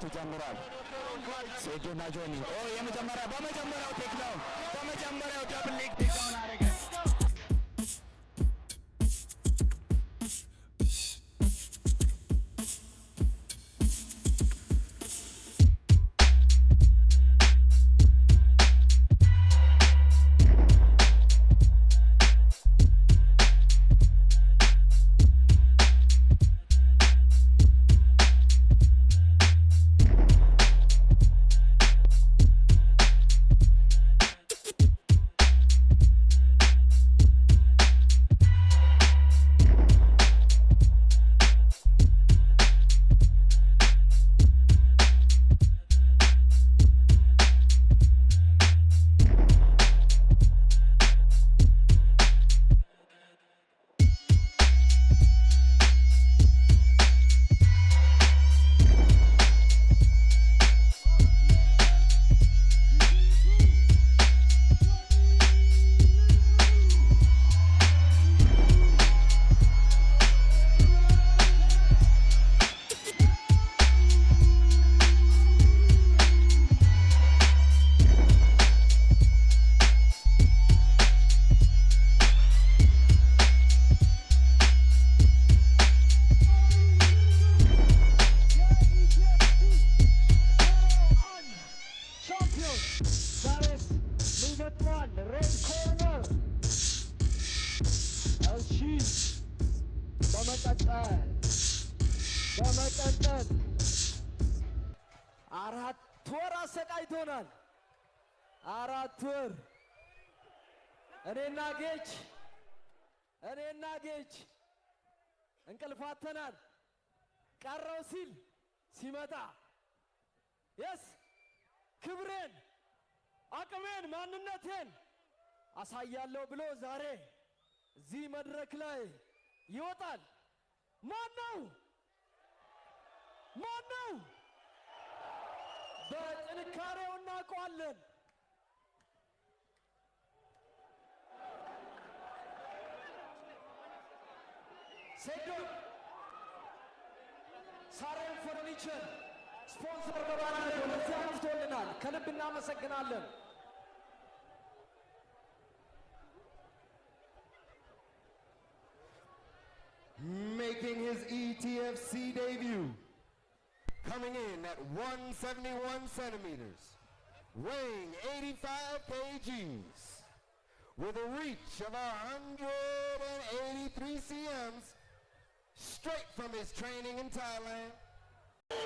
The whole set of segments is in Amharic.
ተጀምሯል። ሴጆና ጆኒ በመጀመሪያው ቴክ ነው። በመጀመሪያው ደብል ሌግ ቴክ ዳውን አደረገ። በመቀጠል 4 ወር አሰቃይቶናል። 4 ወር እኔና ጌች እንቅልፋተናል። ቀረው ሲል ሲመጣ የስ ክብሬን፣ አቅሜን፣ ማንነቴን አሳያለሁ ብሎ ዛሬ እዚህ መድረክ ላይ ይወጣል። ማነው? በጥንካሬው እናውቀዋለን። ሴዶ ሳሬም ፈርኒቸር ስፖንሰር በማድረግ ወደዚህ አምጥቶልናል። ከልብ እናመሰግናለን። Making his ETFC debut, coming in at 171 centimeters, weighing 85 kgs, with a reach of 183 cms, straight from his training in Thailand. Can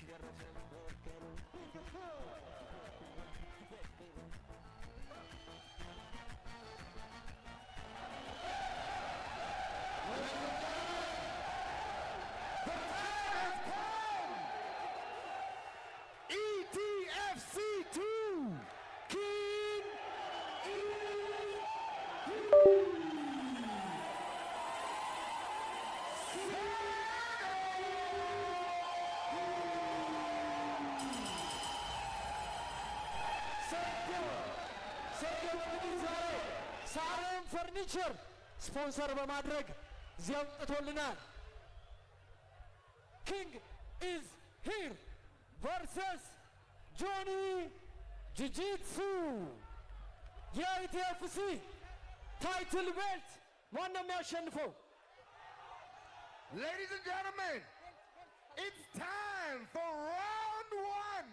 you ፈርኒቸር ስፖንሰር በማድረግ እዚህ አምጥቶልናል። ኪንግ ኢዝ ሂር ቨርሰስ ጆኒ ጂጂትሱ የኢቲኤፍሲ ታይትል ቤልት ማን ነው የሚያሸንፈው? Ladies and gentlemen, it's time for round one.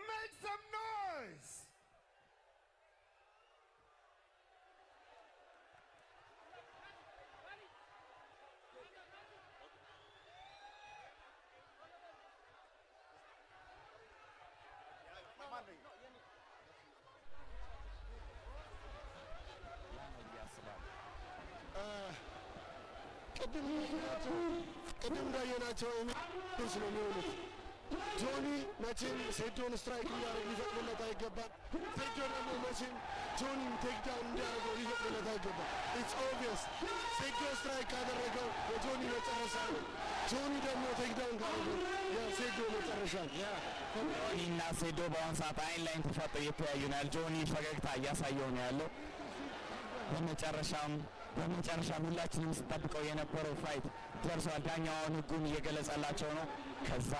Make some noise. ቅድም እንዳየናቸው የሚስ ነው የሚሆኑት። ጆኒ መቼም ሴዶን ስትራይክ እንዲያደርግ ሊፈቅድለት አይገባም። ሴዶ ደግሞ መቼም ጆኒን ቴክዳውን እንዲያደርገው ሊፈቅድለት አይገባም። ኢትስ ኦብቪየስ ሴዶ ስትራይክ ካደረገው የጆኒ መጨረሻ ነው። ጆኒ ደግሞ ቴክዳውን ካደረገው የሴዶ መጨረሻ ነው። ጆኒ እና ሴዶ በአሁን ሰዓት አይን ላይን ተፋጠው እየተያዩ ነው ያለው። ጆኒ ፈገግታ እያሳየው ነው ያለው። በመጨረሻም ሁላችንም ስንጠብቀው የነበረው ፋይት ደርሷል። ዳኛውን ህጉን እየገለጸላቸው ነው። ከዛ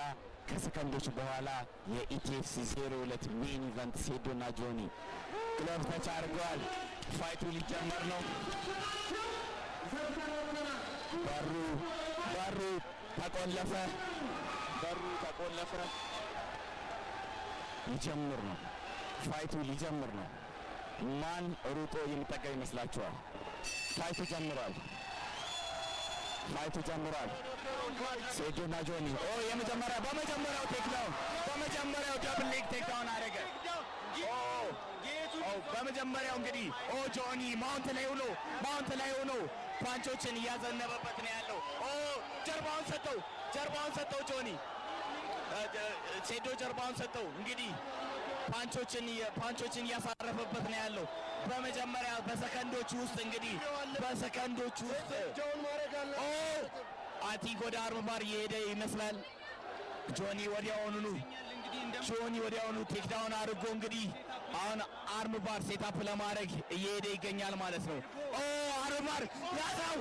ከሰከንዶች በኋላ የኢቲኤፍሲ 02 ሜን ኢቨንት ሴዶ እና ጆኒ ግሎቭ ተች አድርገዋል። ፋይቱ ሊጀመር ነው። በሩ ተቆለፈ። ሊጀምር ነው። ፋይቱ ሊጀምር ነው። ማን ሩጦ የሚጠጋ ይመስላችኋል? ፋይቱ ጀምሯል። ሴዶ እና ጆኒ በመጀመሪያው ቴክዳውን ደብል ሌግ ቴክዳውን አደረገ። በመጀመሪያው እንግዲህ ጆኒ ማውንት ላይ ሆኖ ፓንቾችን እያዘነበበት ነው ያለው። ጀርባውን ሰጠው ጆኒ። ሴዶ ጀርባውን ሰጠው። እንግዲህ ፓንቾችን እያሳረፈበት ነው ያለው። በመጀመሪያ በሰከንዶች ውስጥ አቲክ ወደ አርም ባር እየሄደ ይመስላል። ጆኒ ወዲያውኑ ቴክዳውን አድርጎ እንግዲህ አሁን አርም ባር ሴታፕ ለማድረግ እየሄደ ይገኛል ማለት ነው። አርም ባር ያዘው።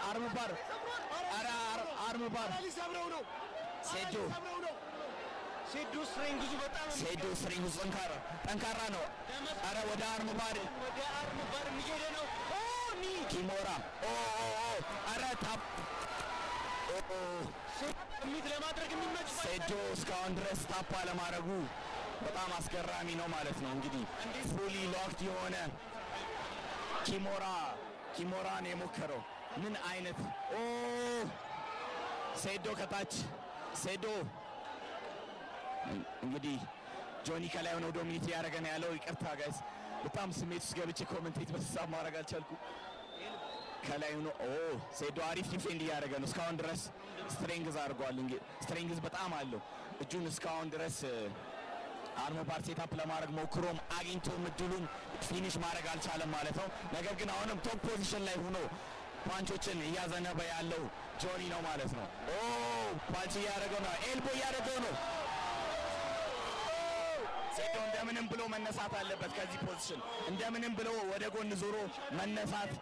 አርም ባር ሴዶ ስትሪንግዙ ጠንካራ ነው። አረ ወደ አርም ባር እየሄደ ነው። ኪሞራ አረ ታፕ ለማድረግ የሚመች ሴዶ እስካሁን ድረስ ታፕ አለማድረጉ በጣም አስገራሚ ነው ማለት ነው። እንግዲህ ፉሊ ሎክድ የሆነ ኪሞራን የሞከረው ምን አይነት ሴዶ ከታች እንግዲህ ጆኒ ከላይ ሆኖ ዶሚኒት እያደረገ ነው ያለው። ይቅርታ ጋይስ በጣም ስሜት ውስጥ ገብቼ ኮሜንቴት በተሳብ ማድረግ አልቻልኩም። ከላይ ሆኖ ሴዶ አሪፍ ዲፌንድ እያደረገ ነው። እስካሁን ድረስ ስትሬንግዝ አድርጓል። ስትሬንግዝ በጣም አለው። እጁን እስካሁን ድረስ አርም ባር ሴታፕ ለማድረግ ሞክሮም አግኝቶም እድሉን ፊኒሽ ማድረግ አልቻለም ማለት ነው። ነገር ግን አሁንም ቶፕ ፖዚሽን ላይ ሆኖ ፓንቾችን እያዘነበ ያለው ጆኒ ነው ማለት ነው። ፓንች እያደረገው ነው። ኤልቦ እያደረገው ነው። ሴዶ እንደምንም ብሎ መነሳት አለበት። ከዚህ ፖዚሽን እንደምንም ብሎ ወደ ጎን ዞሮ መነሳት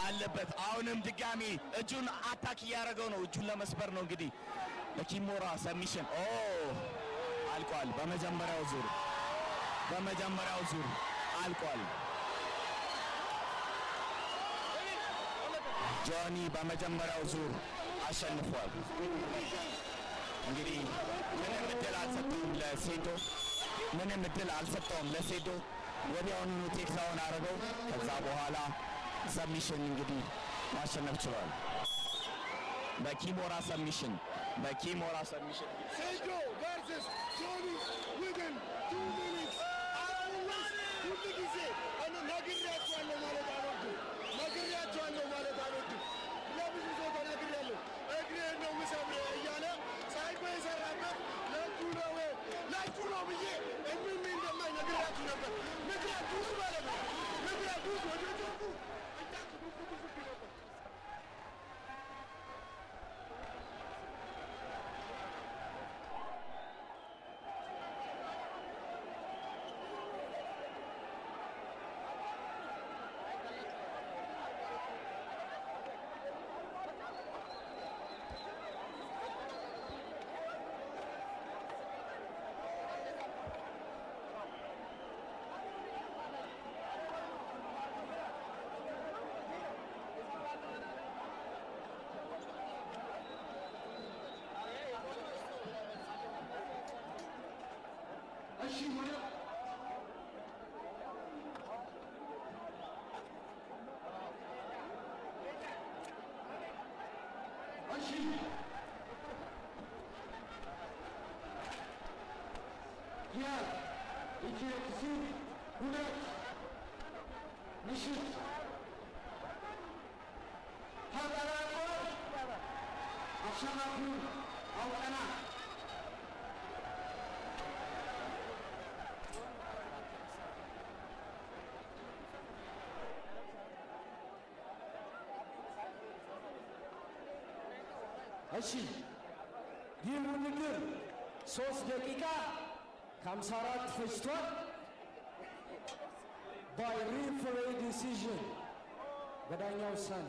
አለበት። አሁንም ድጋሚ እጁን አታክ እያደረገው ነው። እጁን ለመስበር ነው እንግዲህ በኪሞራ ሰሚሽን አልቋል። በመጀመሪያው ዙር አልቋል። ጆኒ በመጀመሪያው ዙር አሸንፏል። እንግዲህ ምንም እድል አልሰጠውም ለሴዶ ወዲያውኑ ቴክዳውን አደረገው። ከዛ በኋላ ሰሚሽን እንግዲህ ማሸነፍ ችሏል። በኪሞራ ሰሚሽን ሴዶ ቨርሰስ ጆኒ ዊዝን 2 ሚኒትስ። ሁሉ ጊዜ ነግሬያቸዋለሁ ማለት አልወድም። ለብዙ ሰው ተናግሬያለሁ። እግሬን ነው የምሰብርህ እያለ ሳይኮ የሰራበት ለእጁ ነው ብዬ እንደማይ ነግሬያችሁ ነበር። ነግሬያችሁ ማለት ነው። ወደ ጆቡ የኢቲኤፍሲ ሁለት ምሽት ተጠናቋል። አሸናፊውን አውቀናል። እሺ ይህ ውድድር 3 ደቂቃ ከ54 ፈጅቷል። by referee decision በዳኛ ውሳኔ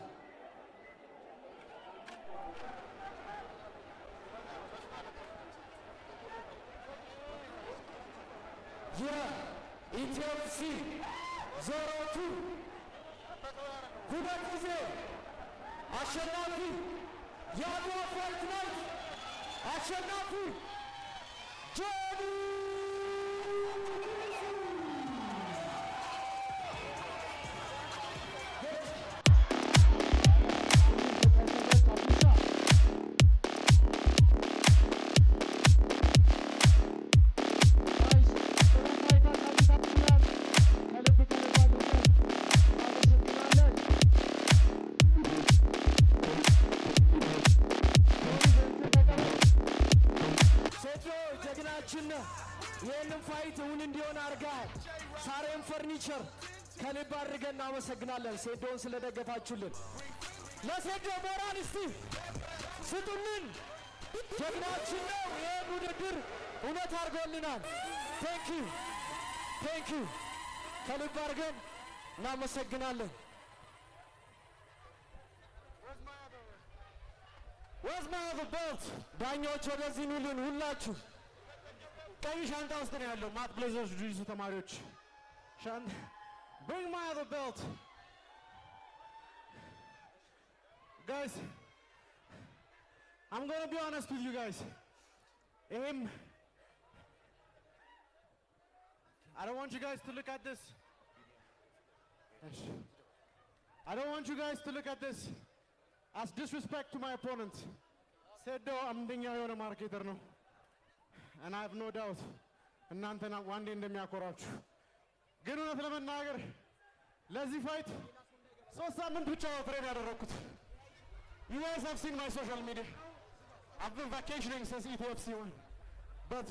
የኢቲኤፍሲ 02 ሁለት ጊዜ አሸናፊ የአድዋ ፋይት ናይት አሸናፊ ጆኒ ይህንን ፋይት እውን እንዲሆን አድርገሃል። ሳሬም ፈርኒቸር ከልብ አድርገን እናመሰግናለን፣ ሴዶን ስለደገፋችሁልን። ለሴዶ ሞራል እስቲ ስጡልን። ጀግናችን ነው። ይህን ውድድር እውነት አድርጎልናል። ቴንኪዩ ከልብ አድርገን እናመሰግናለን። Where's my other belt? ዳኞች ወደዚህ ኑልን ሁላችሁ። ቀይ ሻንጣ ውስጥ ነው ያለው። ማት ብሌዘርስ ጁጂትሱ ተማሪዎች bring my other belt. Guys, I'm going to be honest with you guys. I don't want you guys to look at this. I don't want you guys to look at this as disrespect to my opponent. Sedo amdኛ የሆነ ማርኬተር ነው. And I have no doubt እናንተና ዋንዴ እንደሚያኮራችሁ። ግን እውነት ለመናገር ለዚህ ፋይት 3 ሳምንት ብቻ ትሬን ያደረኩት። You guys have seen my social media. I've been vacationing since ETFC won. But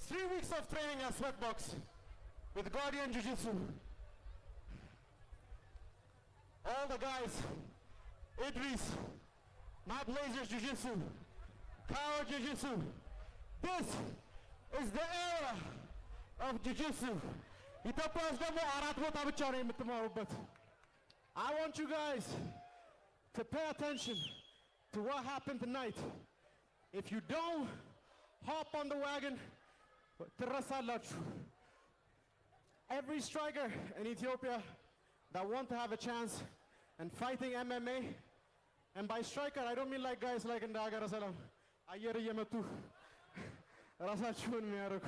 3 weeks of training at Sweatbox with Guardian Jiu-Jitsu. All the guys, Idris, Matt Blazers Jiu-Jitsu, Power Jiu-Jitsu. This is the era of Jiu-Jitsu. ኢትዮጵያ ውስጥ ደግሞ 4 ቦታ ብቻ ነው የምትማሩበት። I want you guys to pay attention to what happened tonight. If you don't hop on the wagon, ትረሳላችሁ. Every striker in Ethiopia that want to have a chance in fighting MMA, and by striker I don't mean like guys like in the ሀገረ ሰላም አየር እየመቱ ራሳቸውን የሚያደርጉ.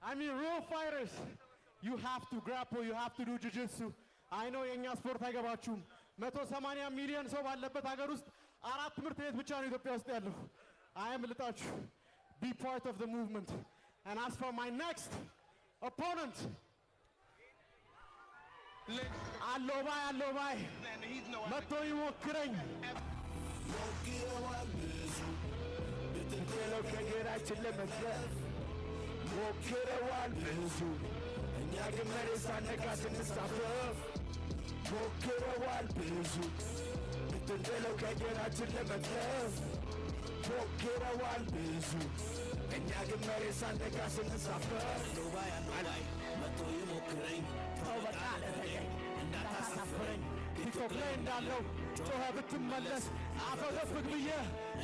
I mean real fighters. You have to grapple, you have to do jiu-jitsu. I know የኛ ስፖርት አይገባችሁም። 180 ሚሊዮን ሰው ባለበት ሀገር ውስጥ 4 ትምህርት ቤት ብቻ ነው ኢትዮጵያ ውስጥ ያለው። I am ልጣችሁ. Be part of the movement. And as for my next opponent, አሎባይ መጥቶ ይሞክረኝ። ብትጥለው ከግራችን ለመዝለፍ ሞክረዋል ብዙ፣ እኛ ግን መሬት ሳነካ ስንሳፈፍ ሞክረዋል ብዙ። ብትጥለው ከግራችን ለመዝለፍ ሞክረዋል ብዙ፣ እኛ ግን መሬት ሳነካ ስንሳፈፍ። አሎባይ መጥቶ ይሞክረኝ። ተው በቃ ለተገኝ እንዳታሳፍረኝ። ቲክቶክ ላይ እንዳለው ጮኸ ብትመለስ አፈገፍግ ብዬ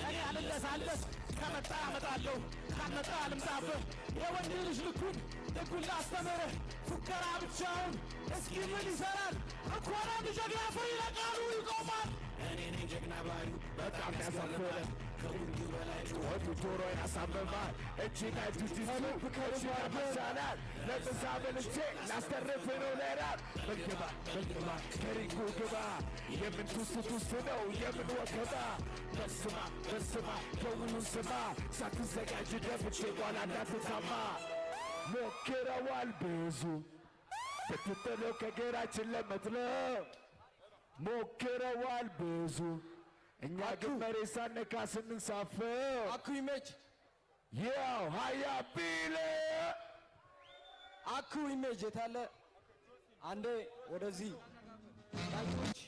እኔ አልለሳለስ። ከመጣ አመጣለሁ ካመጣ አልምጣብህ። የወንድ ልጅ ልኩን ልኩን ላስተምርህ። ፉከራ ብቻውን እስኪ ምን ይሰራል? እንኳን አንድ ጀግና ፍሪ ለቃሉ ይቆማል። እኔ ነኝ ጀግና ባዩ በጣም ያሳፍራል ከሁሉ በላይ ጩኸቱ ጆሮዬን ያሳምማል እጅግ ጁጂትሱ እጅግ ያመሳላል ለጥሳ በልቼ ላስተርፍ ነው ለራብ በልግባ በልግባ ከሪንጉ ግባ የምን ቱስ ነው የምን ወከባ በስማ በስማ ከውሉን ስማ ሳትዘጋጅ ደፍቼ ኋላ እንዳትታማ ሞክረዋል ብዙ ብትጥለው ከግራችን ለመጥለው ሞክረዋል ብዙ እኛ ግን መሬት ሳነካ ስንንሳፈው አኩ ኢሜጅ ያው ሀያ ቢለ አኩ ኢሜጅ የታለ? አንዴ ወደዚህ ዳኞች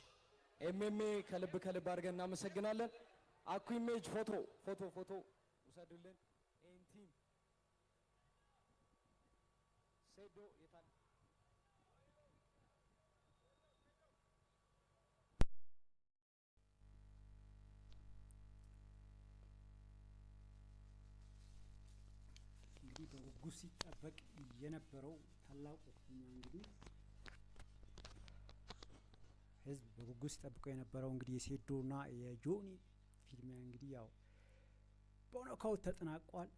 ኤምኤምኤ ከልብ አድርገን እናመሰግናለን። አኩ ኢሜጅ ፎቶ ውሰዱልን። ይህን ቲም ሴዶ የታለ? እንግዲህ በጉጉት ሲጠበቅ የነበረው ታላቁ እኛ እንግዲህ ህዝብ በጉጉት ሲጠብቀው የነበረው እንግዲህ የሴዶና የጆኒ ፊልሚያ እንግዲህ ያው በኖካውት ተጠናቋል።